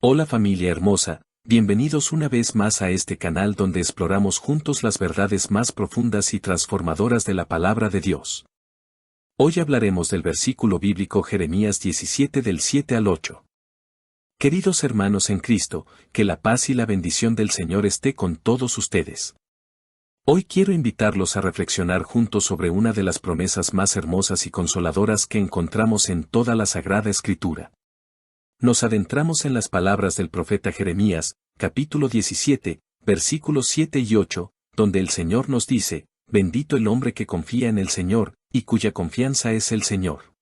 Hola familia hermosa, bienvenidos una vez más a este canal donde exploramos juntos las verdades más profundas y transformadoras de la palabra de Dios. Hoy hablaremos del versículo bíblico Jeremías 17 del 7 al 8. Queridos hermanos en Cristo, que la paz y la bendición del Señor esté con todos ustedes. Hoy quiero invitarlos a reflexionar juntos sobre una de las promesas más hermosas y consoladoras que encontramos en toda la Sagrada Escritura. Nos adentramos en las palabras del profeta Jeremías, capítulo 17, versículos 7 y 8, donde el Señor nos dice, «Bendito el hombre que confía en el Señor, y cuya confianza es el Señor.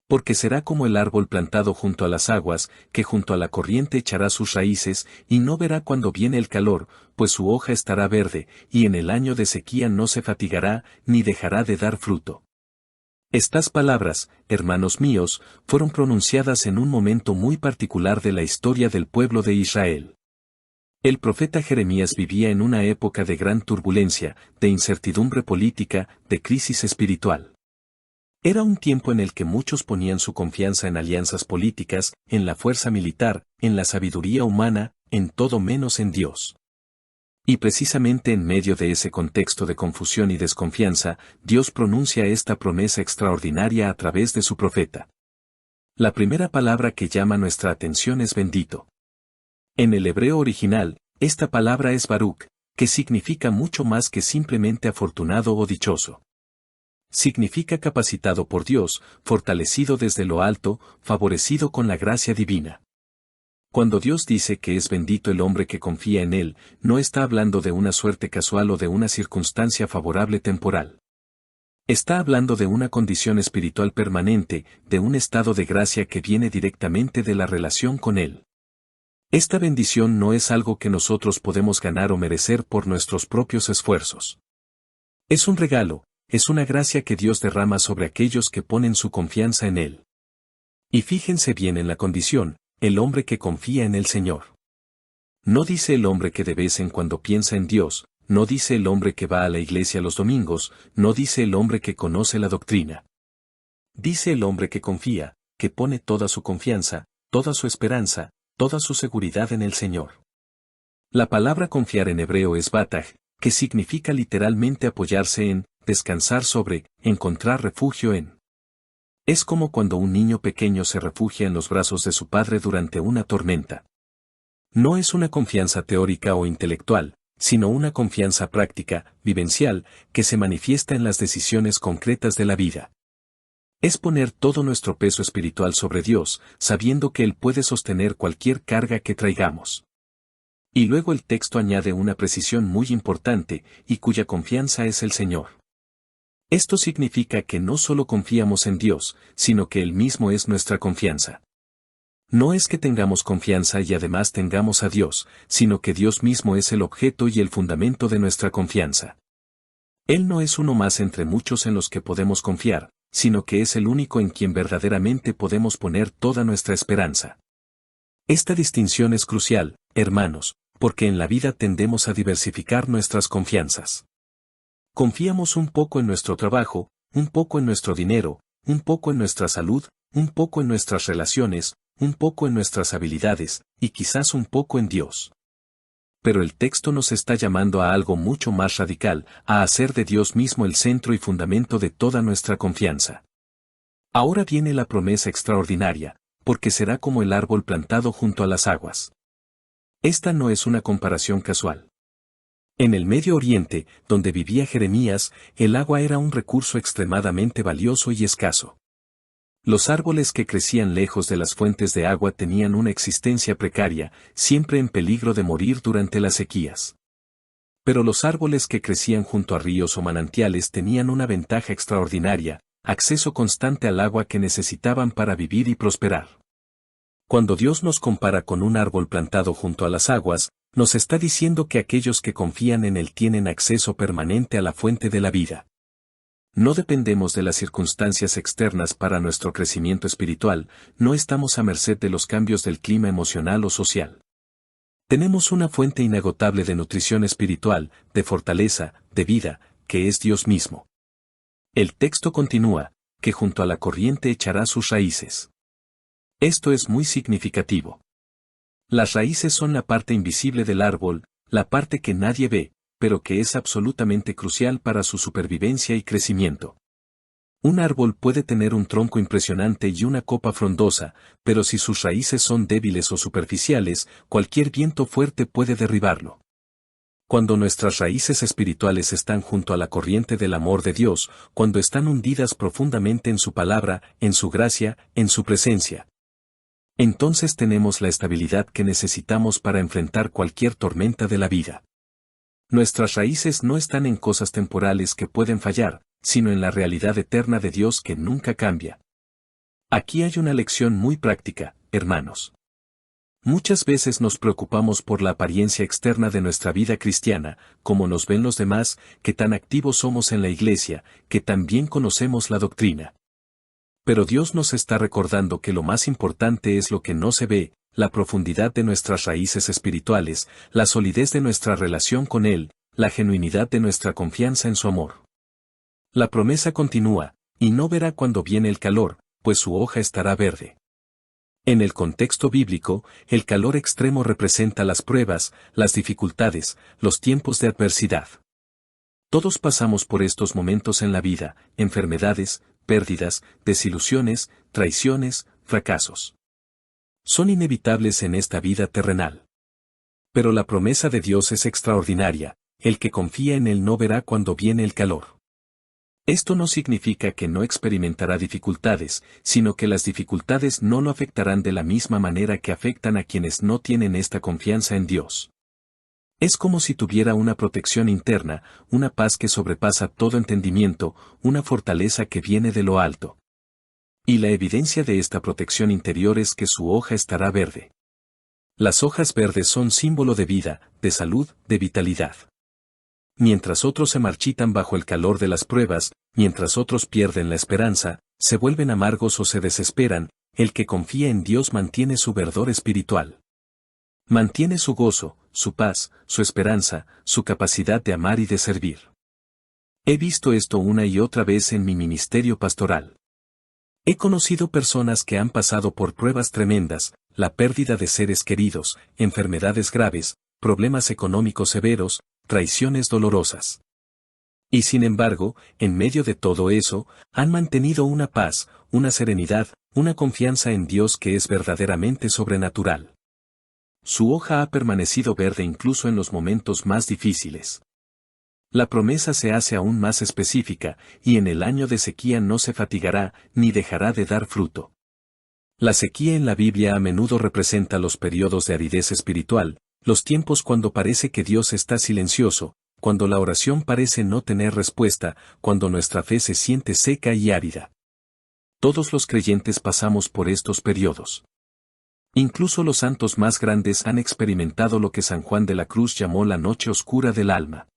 Porque será como el árbol plantado junto a las aguas, que junto a la corriente echará sus raíces, y no verá cuando viene el calor, pues su hoja estará verde, y en el año de sequía no se fatigará, ni dejará de dar fruto». Estas palabras, hermanos míos, fueron pronunciadas en un momento muy particular de la historia del pueblo de Israel. El profeta Jeremías vivía en una época de gran turbulencia, de incertidumbre política, de crisis espiritual. Era un tiempo en el que muchos ponían su confianza en alianzas políticas, en la fuerza militar, en la sabiduría humana, en todo menos en Dios. Y precisamente en medio de ese contexto de confusión y desconfianza, Dios pronuncia esta promesa extraordinaria a través de su profeta. La primera palabra que llama nuestra atención es bendito. En el hebreo original, esta palabra es Baruch, que significa mucho más que simplemente afortunado o dichoso. Significa capacitado por Dios, fortalecido desde lo alto, favorecido con la gracia divina. Cuando Dios dice que es bendito el hombre que confía en Él, no está hablando de una suerte casual o de una circunstancia favorable temporal. Está hablando de una condición espiritual permanente, de un estado de gracia que viene directamente de la relación con Él. Esta bendición no es algo que nosotros podemos ganar o merecer por nuestros propios esfuerzos. Es un regalo, es una gracia que Dios derrama sobre aquellos que ponen su confianza en Él. Y fíjense bien en la condición, el hombre que confía en el Señor. No dice el hombre que de vez en cuando piensa en Dios, no dice el hombre que va a la iglesia los domingos, no dice el hombre que conoce la doctrina. Dice el hombre que confía, que pone toda su confianza, toda su esperanza, toda su seguridad en el Señor. La palabra confiar en hebreo es bataj, que significa literalmente apoyarse en, descansar sobre, encontrar refugio en. Es como cuando un niño pequeño se refugia en los brazos de su padre durante una tormenta. No es una confianza teórica o intelectual, sino una confianza práctica, vivencial, que se manifiesta en las decisiones concretas de la vida. Es poner todo nuestro peso espiritual sobre Dios, sabiendo que Él puede sostener cualquier carga que traigamos. Y luego el texto añade una precisión muy importante, y cuya confianza es el Señor. Esto significa que no solo confiamos en Dios, sino que Él mismo es nuestra confianza. No es que tengamos confianza y además tengamos a Dios, sino que Dios mismo es el objeto y el fundamento de nuestra confianza. Él no es uno más entre muchos en los que podemos confiar, sino que es el único en quien verdaderamente podemos poner toda nuestra esperanza. Esta distinción es crucial, hermanos, porque en la vida tendemos a diversificar nuestras confianzas. Confiamos un poco en nuestro trabajo, un poco en nuestro dinero, un poco en nuestra salud, un poco en nuestras relaciones, un poco en nuestras habilidades, y quizás un poco en Dios. Pero el texto nos está llamando a algo mucho más radical, a hacer de Dios mismo el centro y fundamento de toda nuestra confianza. Ahora viene la promesa extraordinaria, porque será como el árbol plantado junto a las aguas. Esta no es una comparación casual. En el Medio Oriente, donde vivía Jeremías, el agua era un recurso extremadamente valioso y escaso. Los árboles que crecían lejos de las fuentes de agua tenían una existencia precaria, siempre en peligro de morir durante las sequías. Pero los árboles que crecían junto a ríos o manantiales tenían una ventaja extraordinaria, acceso constante al agua que necesitaban para vivir y prosperar. Cuando Dios nos compara con un árbol plantado junto a las aguas, nos está diciendo que aquellos que confían en Él tienen acceso permanente a la fuente de la vida. No dependemos de las circunstancias externas para nuestro crecimiento espiritual, no estamos a merced de los cambios del clima emocional o social. Tenemos una fuente inagotable de nutrición espiritual, de fortaleza, de vida, que es Dios mismo. El texto continúa, que junto a la corriente echará sus raíces. Esto es muy significativo. Las raíces son la parte invisible del árbol, la parte que nadie ve, pero que es absolutamente crucial para su supervivencia y crecimiento. Un árbol puede tener un tronco impresionante y una copa frondosa, pero si sus raíces son débiles o superficiales, cualquier viento fuerte puede derribarlo. Cuando nuestras raíces espirituales están junto a la corriente del amor de Dios, cuando están hundidas profundamente en su palabra, en su gracia, en su presencia, entonces tenemos la estabilidad que necesitamos para enfrentar cualquier tormenta de la vida. Nuestras raíces no están en cosas temporales que pueden fallar, sino en la realidad eterna de Dios que nunca cambia. Aquí hay una lección muy práctica, hermanos. Muchas veces nos preocupamos por la apariencia externa de nuestra vida cristiana, cómo nos ven los demás, qué tan activos somos en la iglesia, que tan bien conocemos la doctrina. Pero Dios nos está recordando que lo más importante es lo que no se ve, la profundidad de nuestras raíces espirituales, la solidez de nuestra relación con Él, la genuinidad de nuestra confianza en su amor. La promesa continúa, y no verá cuando viene el calor, pues su hoja estará verde. En el contexto bíblico, el calor extremo representa las pruebas, las dificultades, los tiempos de adversidad. Todos pasamos por estos momentos en la vida, enfermedades, pérdidas, desilusiones, traiciones, fracasos. Son inevitables en esta vida terrenal. Pero la promesa de Dios es extraordinaria, el que confía en Él no verá cuando viene el calor. Esto no significa que no experimentará dificultades, sino que las dificultades no lo afectarán de la misma manera que afectan a quienes no tienen esta confianza en Dios. Es como si tuviera una protección interna, una paz que sobrepasa todo entendimiento, una fortaleza que viene de lo alto. Y la evidencia de esta protección interior es que su hoja estará verde. Las hojas verdes son símbolo de vida, de salud, de vitalidad. Mientras otros se marchitan bajo el calor de las pruebas, mientras otros pierden la esperanza, se vuelven amargos o se desesperan, el que confía en Dios mantiene su verdor espiritual. Mantiene su gozo, su paz, su esperanza, su capacidad de amar y de servir. He visto esto una y otra vez en mi ministerio pastoral. He conocido personas que han pasado por pruebas tremendas, la pérdida de seres queridos, enfermedades graves, problemas económicos severos, traiciones dolorosas. Y sin embargo, en medio de todo eso, han mantenido una paz, una serenidad, una confianza en Dios que es verdaderamente sobrenatural. Su hoja ha permanecido verde incluso en los momentos más difíciles. La promesa se hace aún más específica, y en el año de sequía no se fatigará, ni dejará de dar fruto. La sequía en la Biblia a menudo representa los periodos de aridez espiritual, los tiempos cuando parece que Dios está silencioso, cuando la oración parece no tener respuesta, cuando nuestra fe se siente seca y árida. Todos los creyentes pasamos por estos periodos. Incluso los santos más grandes han experimentado lo que San Juan de la Cruz llamó la noche oscura del alma.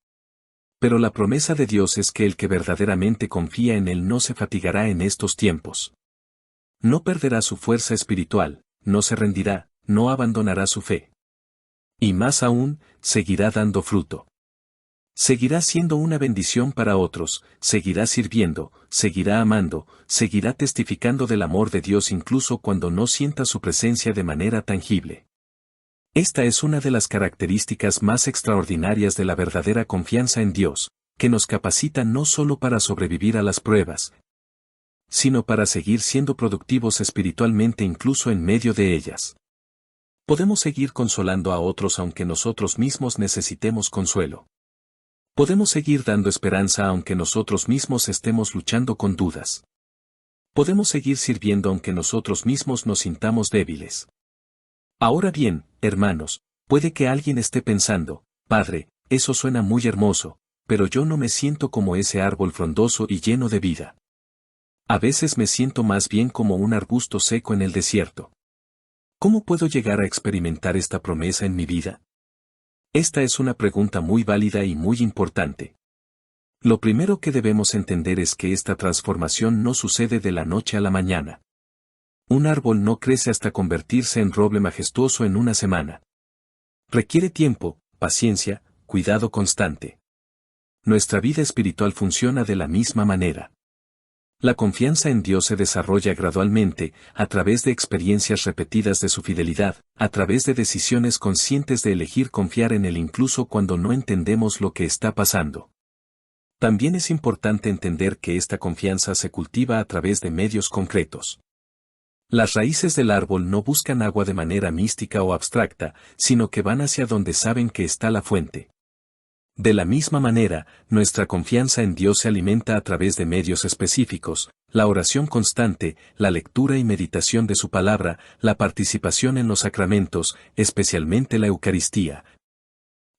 Pero la promesa de Dios es que el que verdaderamente confía en Él no se fatigará en estos tiempos. No perderá su fuerza espiritual, no se rendirá, no abandonará su fe. Y más aún, seguirá dando fruto. Seguirá siendo una bendición para otros, seguirá sirviendo, seguirá amando, seguirá testificando del amor de Dios incluso cuando no sienta su presencia de manera tangible. Esta es una de las características más extraordinarias de la verdadera confianza en Dios, que nos capacita no solo para sobrevivir a las pruebas, sino para seguir siendo productivos espiritualmente incluso en medio de ellas. Podemos seguir consolando a otros aunque nosotros mismos necesitemos consuelo. Podemos seguir dando esperanza aunque nosotros mismos estemos luchando con dudas. Podemos seguir sirviendo aunque nosotros mismos nos sintamos débiles. Ahora bien, hermanos, puede que alguien esté pensando, Padre, eso suena muy hermoso, pero yo no me siento como ese árbol frondoso y lleno de vida. A veces me siento más bien como un arbusto seco en el desierto. ¿Cómo puedo llegar a experimentar esta promesa en mi vida? Esta es una pregunta muy válida y muy importante. Lo primero que debemos entender es que esta transformación no sucede de la noche a la mañana. Un árbol no crece hasta convertirse en roble majestuoso en una semana. Requiere tiempo, paciencia, cuidado constante. Nuestra vida espiritual funciona de la misma manera. La confianza en Dios se desarrolla gradualmente, a través de experiencias repetidas de su fidelidad, a través de decisiones conscientes de elegir confiar en Él incluso cuando no entendemos lo que está pasando. También es importante entender que esta confianza se cultiva a través de medios concretos. Las raíces del árbol no buscan agua de manera mística o abstracta, sino que van hacia donde saben que está la fuente. De la misma manera, nuestra confianza en Dios se alimenta a través de medios específicos, la oración constante, la lectura y meditación de su palabra, la participación en los sacramentos, especialmente la Eucaristía,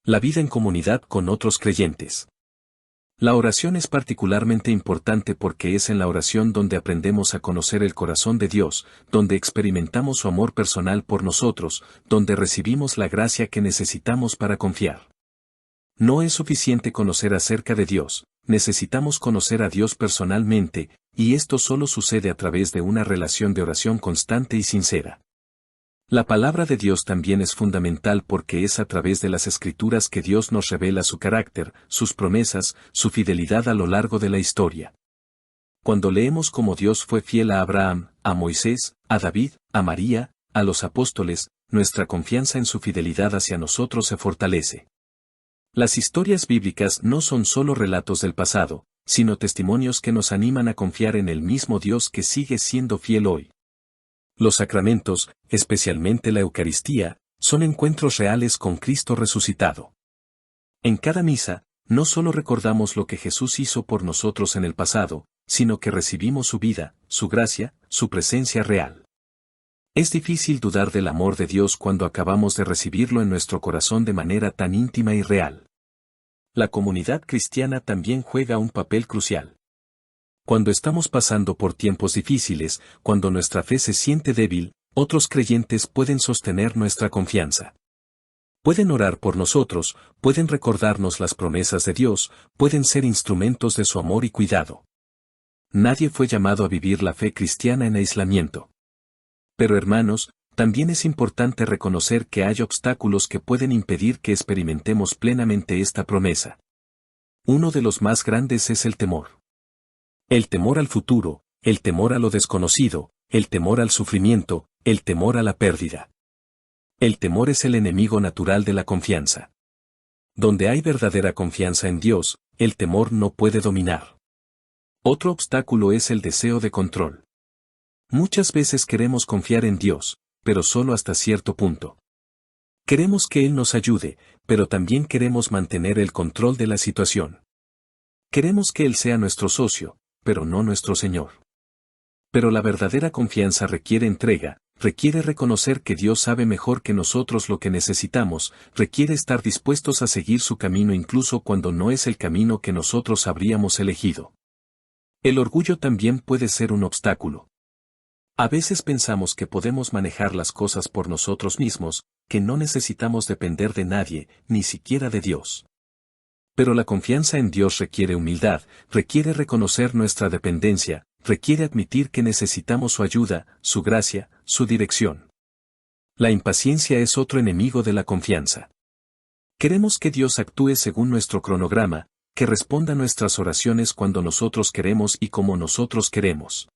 la vida en comunidad con otros creyentes. La oración es particularmente importante porque es en la oración donde aprendemos a conocer el corazón de Dios, donde experimentamos su amor personal por nosotros, donde recibimos la gracia que necesitamos para confiar. No es suficiente conocer acerca de Dios, necesitamos conocer a Dios personalmente, y esto solo sucede a través de una relación de oración constante y sincera. La palabra de Dios también es fundamental porque es a través de las Escrituras que Dios nos revela su carácter, sus promesas, su fidelidad a lo largo de la historia. Cuando leemos cómo Dios fue fiel a Abraham, a Moisés, a David, a María, a los apóstoles, nuestra confianza en su fidelidad hacia nosotros se fortalece. Las historias bíblicas no son solo relatos del pasado, sino testimonios que nos animan a confiar en el mismo Dios que sigue siendo fiel hoy. Los sacramentos, especialmente la Eucaristía, son encuentros reales con Cristo resucitado. En cada misa, no solo recordamos lo que Jesús hizo por nosotros en el pasado, sino que recibimos su vida, su gracia, su presencia real. Es difícil dudar del amor de Dios cuando acabamos de recibirlo en nuestro corazón de manera tan íntima y real. La comunidad cristiana también juega un papel crucial. Cuando estamos pasando por tiempos difíciles, cuando nuestra fe se siente débil, otros creyentes pueden sostener nuestra confianza. Pueden orar por nosotros, pueden recordarnos las promesas de Dios, pueden ser instrumentos de su amor y cuidado. Nadie fue llamado a vivir la fe cristiana en aislamiento. Pero hermanos, también es importante reconocer que hay obstáculos que pueden impedir que experimentemos plenamente esta promesa. Uno de los más grandes es el temor. El temor al futuro, el temor a lo desconocido, el temor al sufrimiento, el temor a la pérdida. El temor es el enemigo natural de la confianza. Donde hay verdadera confianza en Dios, el temor no puede dominar. Otro obstáculo es el deseo de control. Muchas veces queremos confiar en Dios, pero solo hasta cierto punto. Queremos que Él nos ayude, pero también queremos mantener el control de la situación. Queremos que Él sea nuestro socio, pero no nuestro Señor. Pero la verdadera confianza requiere entrega, requiere reconocer que Dios sabe mejor que nosotros lo que necesitamos, requiere estar dispuestos a seguir su camino incluso cuando no es el camino que nosotros habríamos elegido. El orgullo también puede ser un obstáculo. A veces pensamos que podemos manejar las cosas por nosotros mismos, que no necesitamos depender de nadie, ni siquiera de Dios. Pero la confianza en Dios requiere humildad, requiere reconocer nuestra dependencia, requiere admitir que necesitamos su ayuda, su gracia, su dirección. La impaciencia es otro enemigo de la confianza. Queremos que Dios actúe según nuestro cronograma, que responda a nuestras oraciones cuando nosotros queremos y como nosotros queremos.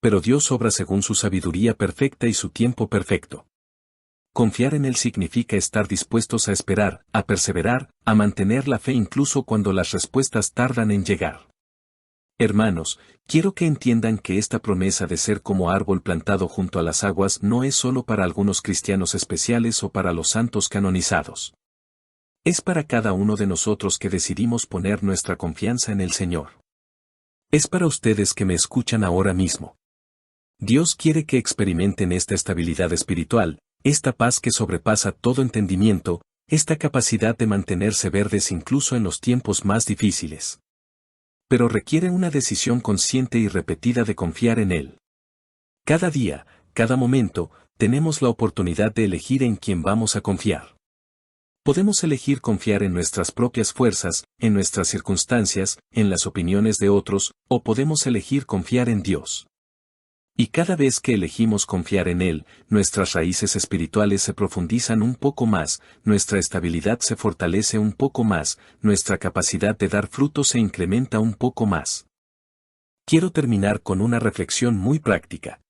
Pero Dios obra según su sabiduría perfecta y su tiempo perfecto. Confiar en Él significa estar dispuestos a esperar, a perseverar, a mantener la fe incluso cuando las respuestas tardan en llegar. Hermanos, quiero que entiendan que esta promesa de ser como árbol plantado junto a las aguas no es solo para algunos cristianos especiales o para los santos canonizados. Es para cada uno de nosotros que decidimos poner nuestra confianza en el Señor. Es para ustedes que me escuchan ahora mismo. Dios quiere que experimenten esta estabilidad espiritual, esta paz que sobrepasa todo entendimiento, esta capacidad de mantenerse verdes incluso en los tiempos más difíciles. Pero requiere una decisión consciente y repetida de confiar en Él. Cada día, cada momento, tenemos la oportunidad de elegir en quién vamos a confiar. Podemos elegir confiar en nuestras propias fuerzas, en nuestras circunstancias, en las opiniones de otros, o podemos elegir confiar en Dios. Y cada vez que elegimos confiar en Él, nuestras raíces espirituales se profundizan un poco más, nuestra estabilidad se fortalece un poco más, nuestra capacidad de dar frutos se incrementa un poco más. Quiero terminar con una reflexión muy práctica.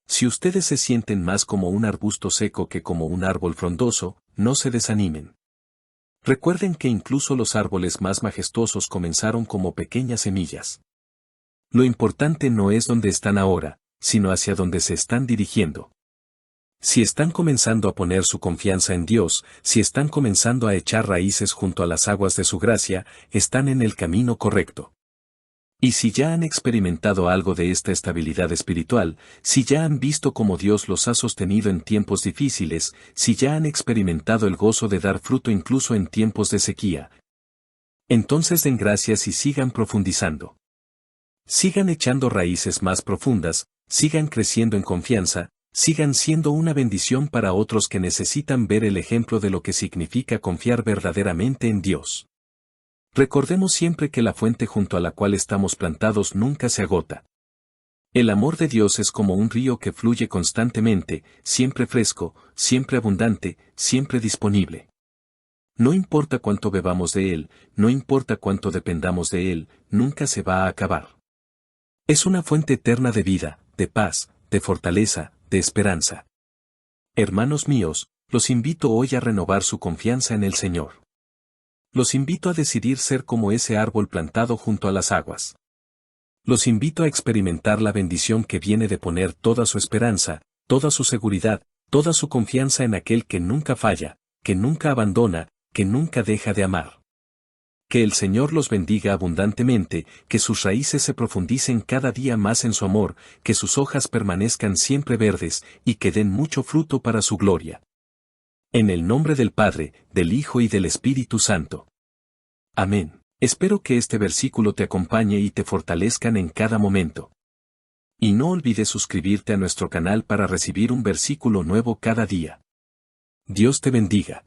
Si ustedes se sienten más como un arbusto seco que como un árbol frondoso, no se desanimen. Recuerden que incluso los árboles más majestuosos comenzaron como pequeñas semillas. Lo importante no es dónde están ahora, sino hacia dónde se están dirigiendo. Si están comenzando a poner su confianza en Dios, si están comenzando a echar raíces junto a las aguas de su gracia, están en el camino correcto. Y si ya han experimentado algo de esta estabilidad espiritual, si ya han visto cómo Dios los ha sostenido en tiempos difíciles, si ya han experimentado el gozo de dar fruto incluso en tiempos de sequía, entonces den gracias y sigan profundizando. Sigan echando raíces más profundas, sigan creciendo en confianza, sigan siendo una bendición para otros que necesitan ver el ejemplo de lo que significa confiar verdaderamente en Dios. Recordemos siempre que la fuente junto a la cual estamos plantados nunca se agota. El amor de Dios es como un río que fluye constantemente, siempre fresco, siempre abundante, siempre disponible. No importa cuánto bebamos de Él, no importa cuánto dependamos de Él, nunca se va a acabar. Es una fuente eterna de vida, de paz, de fortaleza, de esperanza. Hermanos míos, los invito hoy a renovar su confianza en el Señor. Los invito a decidir ser como ese árbol plantado junto a las aguas. Los invito a experimentar la bendición que viene de poner toda su esperanza, toda su seguridad, toda su confianza en aquel que nunca falla, que nunca abandona, que nunca deja de amar. Que el Señor los bendiga abundantemente, que sus raíces se profundicen cada día más en su amor, que sus hojas permanezcan siempre verdes, y que den mucho fruto para su gloria. En el nombre del Padre, del Hijo y del Espíritu Santo. Amén. Espero que este versículo te acompañe y te fortalezcan en cada momento. Y no olvides suscribirte a nuestro canal para recibir un versículo nuevo cada día. Dios te bendiga.